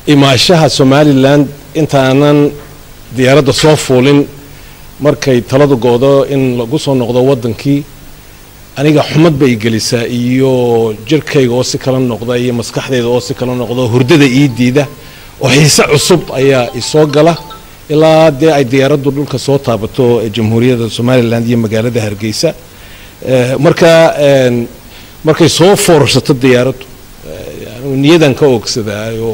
imaashaha Somaliland intaanan diyaaradda soo fuulin markay taladu goodo in lagu soo noqdo wadankii aniga xumad bay gelisaa iyo jirkayga oo si kala noqda iyo maskaxdayda oo si kala noqdo hurdada ii diida oo xiisa cusub ayaa isoo gala ilaa ay diyaaraddu dhulka soo taabato jamhuuriyadda Somaliland iyo magaalada Hargeysa markay soo foorsato diyaaraddu niyadan ka ogsadaayo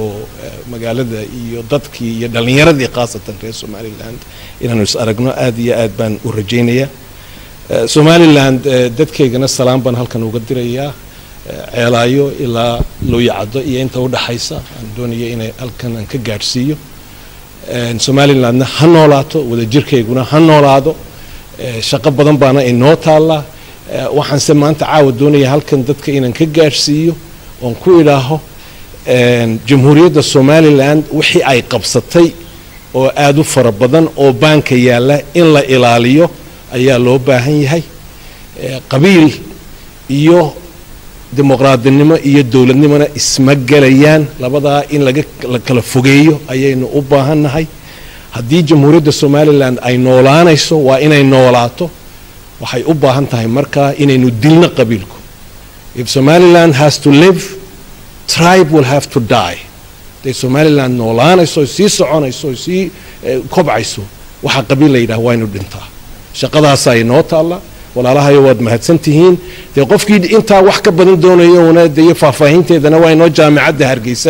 magaalada iyo dadkii iyo dhalinyaradii qaasatan reer Somaliland inaanu is aragno aad iyo aad baan u rajaynayaa Somaliland dadkeygana salaam baan halkan uga dirayaa ceelaayo ilaa Looyacado iyo inta u dhaxaysa aan doonayo inay halkan aan ka gaarsiiyo Somalilandna ha noolaato wada jirkeyguna ha noolaado shaqo badan baana inoo taala waxaan se maanta caawa doonayaa halkan dadka inaan ka gaarsiiyo oon ku ilaaho jamhuuriyadda Somaliland wixii ay qabsatay oo aad u fara badan oo baanka yaala in la ilaaliyo ayaa loo baahan yahay qabiil iyo dimuqraadinimo iyo dawladnimona isma galayaan labadaa in la kala fogeeyo ayaynu u baahannahay haddii jamhuuriyadda Somaliland ay noolaanayso waa inay noolaato waxay u baahan tahay markaa inaynu dilno qabiilku if Somaliland has to live tribe will have to die de Somaliland noolaanayso sii soconayso sii kobcayso waxa qabiil la yiraahdo waa inuu dhintaa shaqadaas ay noo taala walaalahayo waad mahadsantihiin de qofkii inta wax ka badan doonayo una de faahfaahinteedana waa inoo jaamacadda Hargeysa